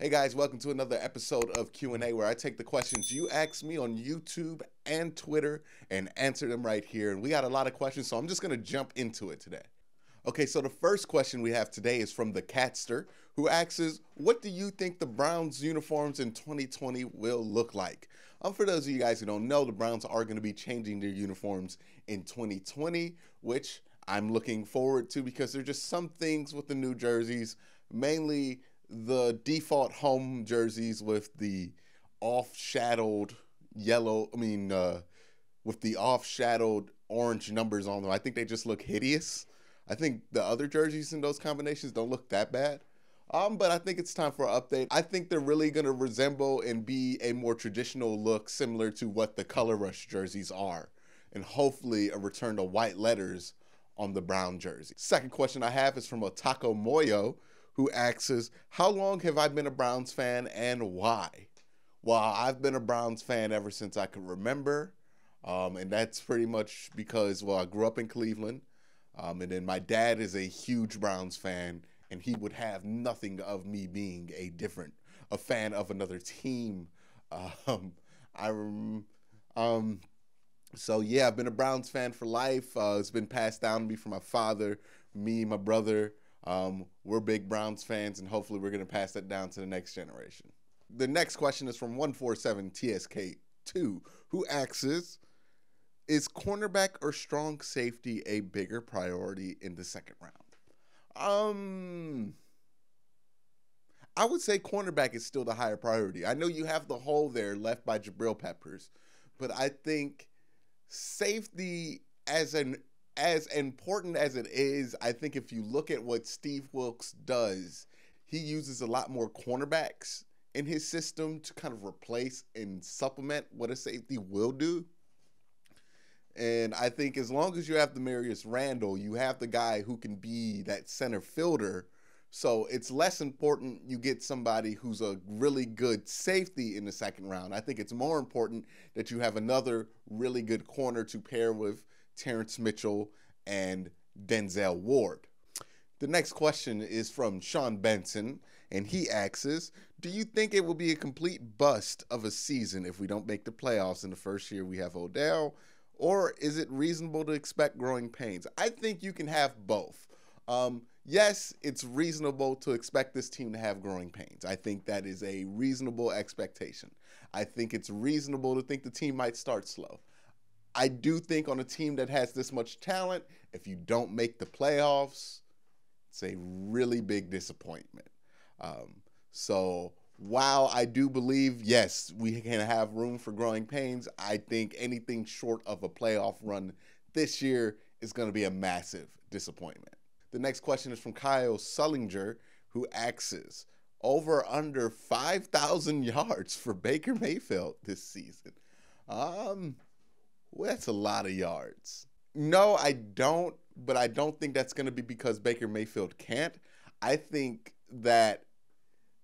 Hey guys, welcome to another episode of Q&A where I take the questions you ask me on YouTube and Twitter and answer them right here. And we got a lot of questions, so I'm just going to jump into it today. Okay, so the first question we have today is from the Catster, who asks, what do you think the Browns uniforms in 2020 will look like? For those of you guys who don't know, the Browns are going to be changing their uniforms in 2020, which I'm looking forward to because there's just some things with the new jerseys, mainly the default home jerseys with the off-shadowed yellow, with the off-shadowed orange numbers on them. I think they just look hideous. I think the other jerseys in those combinations don't look that bad. But I think it's time for an update. I think they're really going to resemble and be a more traditional look similar to what the Color Rush jerseys are. And hopefully a return to white letters on the brown jersey. Second question I have is from Otako Moyo, who asks, how long have I been a Browns fan and why? Well, I've been a Browns fan ever since I can remember. And that's pretty much because, well, I grew up in Cleveland. And then my dad is a huge Browns fan, and he would have nothing of me being a fan of another team. So yeah, I've been a Browns fan for life. It's been passed down to me from my father, me, my brother. We're big Browns fans, and hopefully we're going to pass that down to the next generation. The next question is from 147TSK2, who asks, is cornerback or strong safety a bigger priority in the second round? I would say cornerback is still the higher priority. I know you have the hole there left by Jabril Peppers, but I think safety, as important as it is, I think if you look at what Steve Wilks does, he uses a lot more cornerbacks in his system to kind of replace and supplement what a safety will do. And I think as long as you have Demarius Randall, you have the guy who can be that center fielder. So it's less important you get somebody who's a really good safety in the second round. I think it's more important that you have another really good corner to pair with Terrence Mitchell and Denzel Ward. The next question is from Sean Benson, and he asks, do you think it will be a complete bust of a season if we don't make the playoffs in the first year we have Odell? Or is it reasonable to expect growing pains? I think you can have both. Yes, it's reasonable to expect this team to have growing pains. I think that is a reasonable expectation. I think it's reasonable to think the team might start slow. I do think on a team that has this much talent, if you don't make the playoffs, it's a really big disappointment. So while I do believe, yes, we can have room for growing pains, I think anything short of a playoff run this year is going to be a massive disappointment. The next question is from Kyle Sullinger, who asks, over or under 5,000 yards for Baker Mayfield this season? Well, that's a lot of yards. No, I don't, but I don't think that's going to be because Baker Mayfield can't. I think that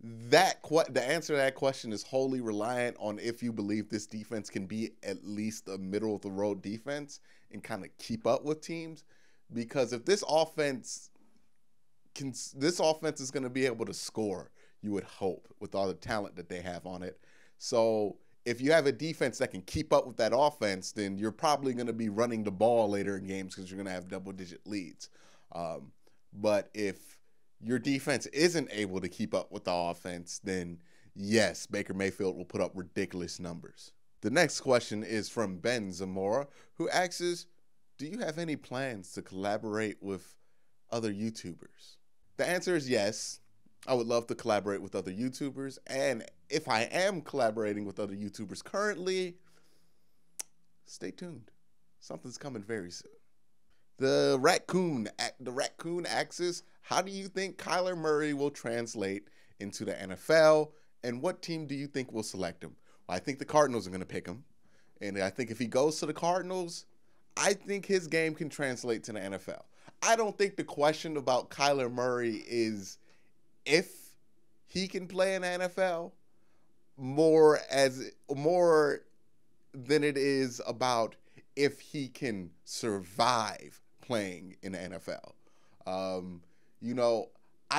the answer to that question is wholly reliant on if you believe this defense can be at least a middle-of-the-road defense and kind of keep up with teams. Because if this offense is going to be able to score, you would hope, with all the talent that they have on it. So if you have a defense that can keep up with that offense, then you're probably going to be running the ball later in games because you're going to have double-digit leads. But if your defense isn't able to keep up with the offense, then yes, Baker Mayfield will put up ridiculous numbers. The next question is from Ben Zamora, who asks, do you have any plans to collaborate with other YouTubers? The answer is yes. I would love to collaborate with other YouTubers, and if I am collaborating with other YouTubers currently, stay tuned. Something's coming very soon. The raccoon asks, how do you think Kyler Murray will translate into the NFL, and what team do you think will select him? Well, I think the Cardinals are going to pick him, and I think if he goes to the Cardinals, I think his game can translate to the NFL. I don't think the question about Kyler Murray is if he can play in the NFL more than it is about if he can survive playing in the NFL. I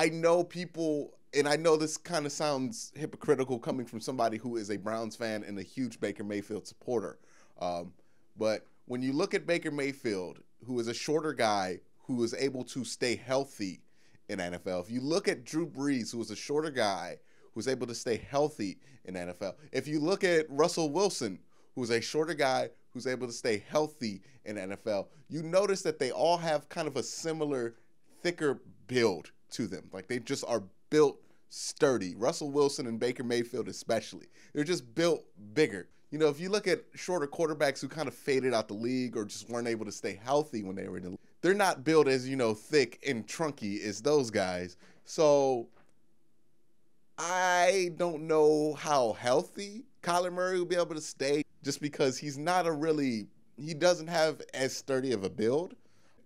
know people and I know this kind of sounds hypocritical coming from somebody who is a Browns fan and a huge Baker Mayfield supporter. But when you look at Baker Mayfield, who is a shorter guy who is able to stay healthy in NFL, if you look at Drew Brees, who is a shorter guy who's able to stay healthy in NFL, if you look at Russell Wilson, who's a shorter guy who's able to stay healthy in NFL, you notice that they all have kind of a similar, thicker build to them. Like they just are built sturdy. Russell Wilson and Baker Mayfield especially. They're just built bigger. You know, if you look at shorter quarterbacks who kind of faded out the league or just weren't able to stay healthy when they were in the league, they're not built as, you know, thick and trunky as those guys. So I don't know how healthy Kyler Murray will be able to stay just because he doesn't have as sturdy of a build.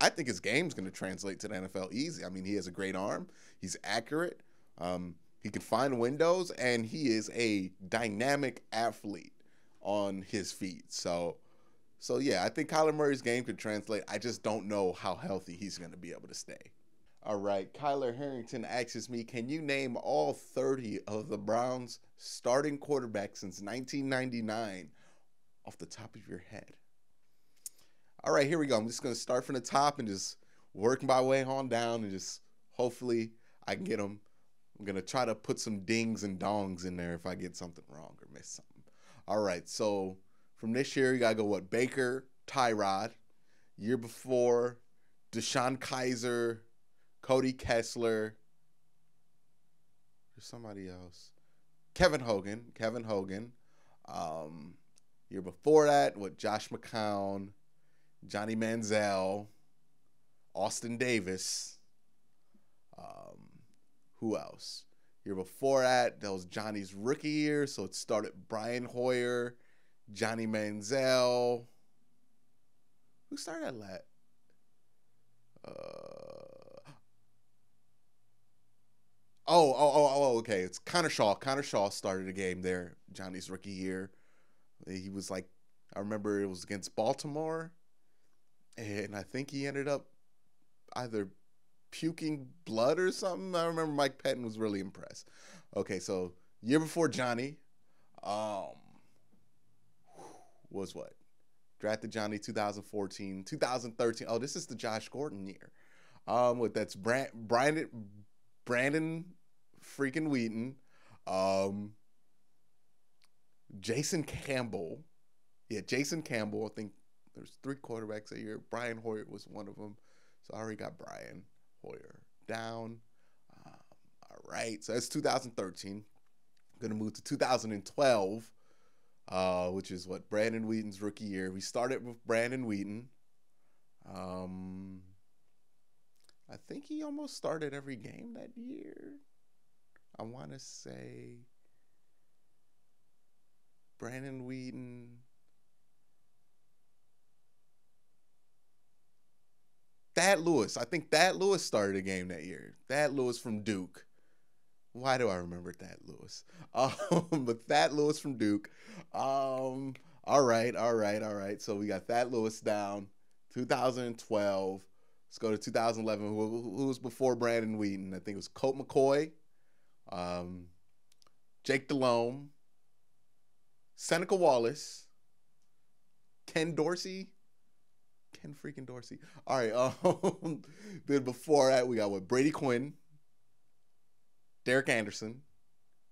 I think his game's going to translate to the NFL easy. I mean, he has a great arm. He's accurate. He can find windows, and he is a dynamic athlete on his feet. So yeah, I think Kyler Murray's game could translate. I just don't know how healthy he's going to be able to stay. All right, Kyler Harrington asks me, can you name all 30 of the Browns' starting quarterbacks since 1999 off the top of your head? All right, here we go. I'm just going to start from the top and just work my way on down and just hopefully I can get them. I'm going to try to put some dings and dongs in there if I get something wrong or miss something. All right, so from this year, you got to go, what, Baker, Tyrod. Year before, Deshaun Kaiser, Cody Kessler. There's somebody else. Kevin Hogan. Year before that, what, Josh McCown, Johnny Manziel, Austin Davis. Who else? Year before that was Johnny's rookie year, so it started Brian Hoyer, Johnny Manziel. Who started that? Okay. It's Connor Shaw. Connor Shaw started a game there, Johnny's rookie year. He was like, I remember it was against Baltimore, and I think he ended up either puking blood or something. I remember Mike Pettin was really impressed. Okay, so year before Johnny, was what? Drafted Johnny 2014, 2013. Oh, this is the Josh Gordon year. That's Brandon freaking Wheaton, Jason Campbell. Yeah, Jason Campbell. I think there's 3 quarterbacks a year. Brian Hoyer was one of them. So I already got Brian Hoyer down. All right, so that's 2013. I'm going to move to 2012, which is what, Brandon Wheaton's rookie year. We started with Brandon Wheaton. I think he almost started every game that year. I want to say Brandon Wheaton. Thad Lewis. I think Thad Lewis started a game that year. Thad Lewis from Duke. Why do I remember Thad Lewis? But Thad Lewis from Duke. All right. So we got Thad Lewis down. 2012. Let's go to 2011. Who was before Brandon Wheaton? I think it was Colt McCoy, Jake Delhomme, Seneca Wallace, Ken freaking Dorsey. All right. Then before that, we got what? Brady Quinn, Derek Anderson.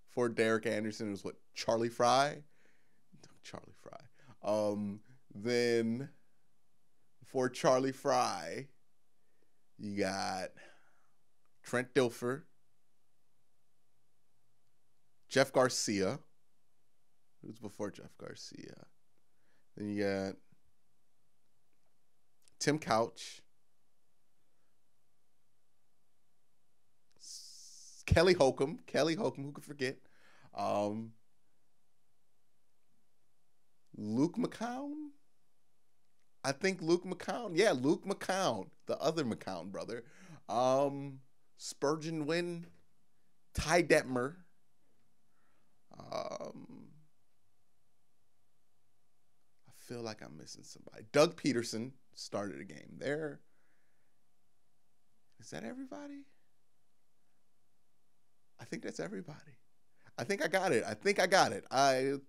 Before Derek Anderson, it was what? Charlie Fry. Then before Charlie Fry, you got Trent Dilfer, Jeff Garcia. Who's before Jeff Garcia? Then you got Tim Couch, Kelly Holcomb, who could forget? Luke McCown? I think Luke McCown. Yeah, Luke McCown, the other McCown brother. Spurgeon Wynn, Ty Detmer. I feel like I'm missing somebody. Doug Peterson started a game there. Is that everybody? I think that's everybody. I think I got it. I think I got it.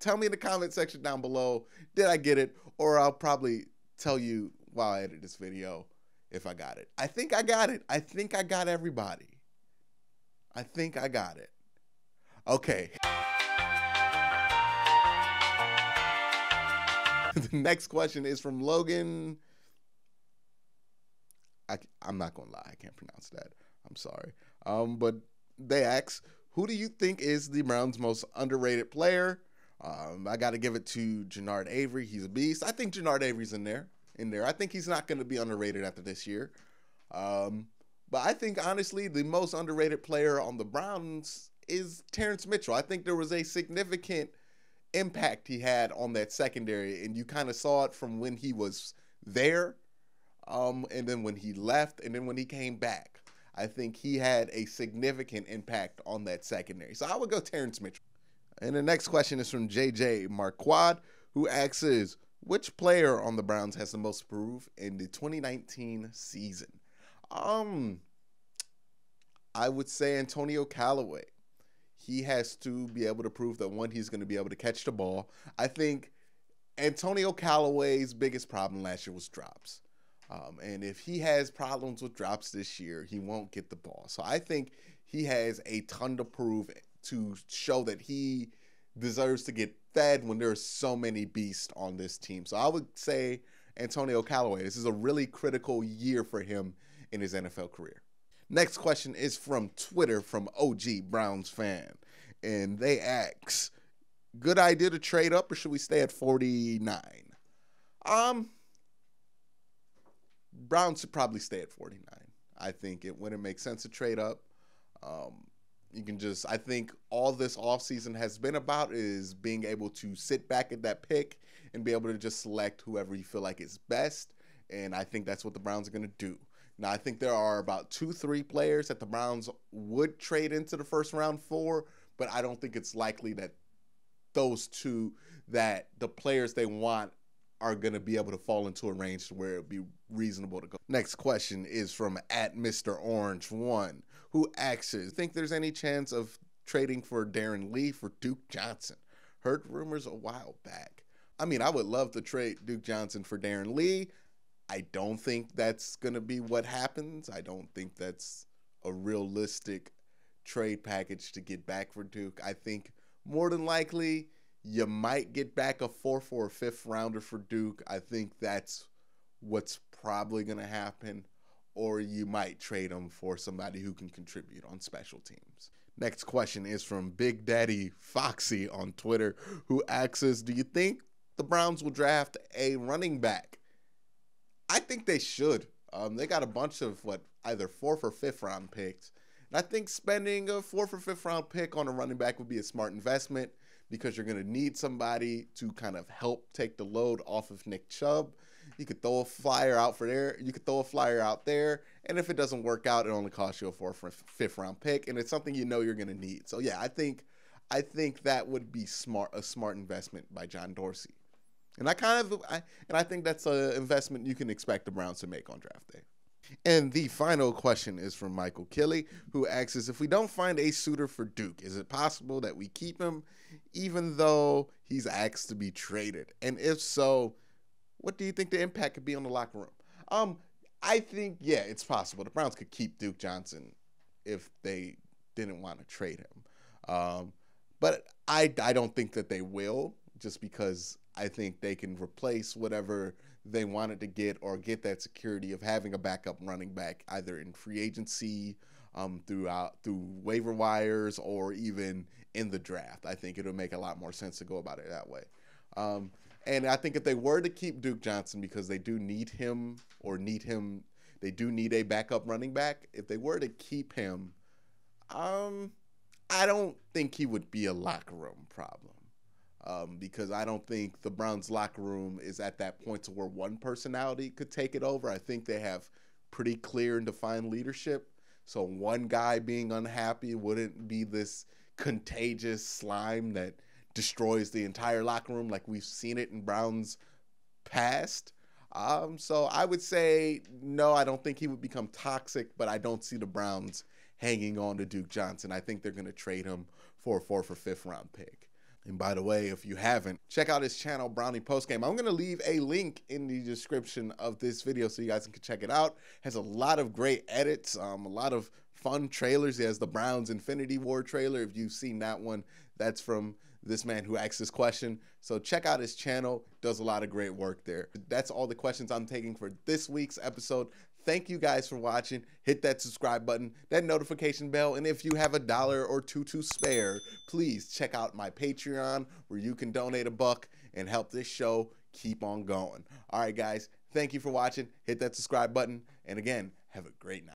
Tell me in the comment section down below, did I get it? Or I'll probably tell you while I edit this video if I got it. I think I got it. I think I got everybody. I think I got it. Okay. The next question is from Logan. I'm not gonna lie, I can't pronounce that. I'm sorry. But they ask, who do you think is the Browns' most underrated player? I got to give it to Genard Avery. He's a beast. I think Genard Avery's in there. I think he's not going to be underrated after this year. But I think, honestly, the most underrated player on the Browns is Terrence Mitchell. I think there was a significant impact he had on that secondary, and you kind of saw it from when he was there, and then when he left, and then when he came back. I think he had a significant impact on that secondary. So I would go Terrence Mitchell. And the next question is from JJ Marquard, who asks, which player on the Browns has the most to prove in the 2019 season? I would say Antonio Callaway. He has to be able to prove that, one, he's going to be able to catch the ball. I think Antonio Callaway's biggest problem last year was drops. And if he has problems with drops this year, he won't get the ball. So I think he has a ton to prove to show that he deserves to get fed when there are so many beasts on this team. So I would say Antonio Callaway. This is a really critical year for him in his NFL career. Next question is from Twitter from OG Browns fan. And they ask, good idea to trade up or should we stay at 49? Browns should probably stay at 49. I think it wouldn't make sense to trade up. I think all this offseason has been about is being able to sit back at that pick and be able to just select whoever you feel like is best. And I think that's what the Browns are going to do. Now, I think there are about 2-3 players that the Browns would trade into the first round for, but I don't think it's likely that those two, that the players they want are going to be able to fall into a range where it would be reasonable to go. Next question is from @MrOrange1, who asks, think there's any chance of trading for Darren Lee for Duke Johnson? Heard rumors a while back. I mean, I would love to trade Duke Johnson for Darren Lee. I don't think that's going to be what happens. I don't think that's a realistic trade package to get back for Duke. I think more than likely you might get back a 4th or a 5th rounder for Duke. I think that's what's probably going to happen. Or you might trade him for somebody who can contribute on special teams. Next question is from Big Daddy Foxy on Twitter, who asks, do you think the Browns will draft a running back? I think they should. They got a bunch of either 4th or 5th round picks. And I think spending a 4th or 5th round pick on a running back would be a smart investment because you're going to need somebody to kind of help take the load off of Nick Chubb. You could throw a flyer out for there. You could throw a flyer out there. And if it doesn't work out, it only costs you a 4th or 5th round pick. And it's something you know you're going to need. So yeah, I think that would be a smart investment by John Dorsey. And I think that's an investment you can expect the Browns to make on draft day. And the final question is from Michael Kelly, who asks, if we don't find a suitor for Duke, is it possible that we keep him even though he's asked to be traded? And if so, what do you think the impact could be on the locker room? I think, yeah, it's possible. The Browns could keep Duke Johnson if they didn't want to trade him. But I don't think that they will, just because I think they can replace whatever they wanted to get or get that security of having a backup running back either in free agency, through waiver wires, or even in the draft. I think it'll make a lot more sense to go about it that way. And I think if they were to keep Duke Johnson, because they do need him, they do need a backup running back. If they were to keep him, I don't think he would be a locker room problem. Because I don't think the Browns locker room is at that point to where one personality could take it over. I think they have pretty clear and defined leadership. So one guy being unhappy wouldn't be this contagious slime that destroys the entire locker room like we've seen it in Browns past. So I would say, no, I don't think he would become toxic, but I don't see the Browns hanging on to Duke Johnson. I think they're going to trade him for a 4th or 5th round pick. And by the way, if you haven't, check out his channel, Brownie Postgame. I'm going to leave a link in the description of this video so you guys can check it out. Has a lot of great edits, a lot of fun trailers. He has the Browns Infinity War trailer. If you've seen that one, that's from this man who asked this question. So check out his channel. Does a lot of great work there. That's all the questions I'm taking for this week's episode. Thank you guys for watching. Hit that subscribe button, that notification bell, and if you have $1 or $2 to spare, please check out my Patreon where you can donate $1 and help this show keep on going. All right, guys, thank you for watching. Hit that subscribe button, and again, have a great night.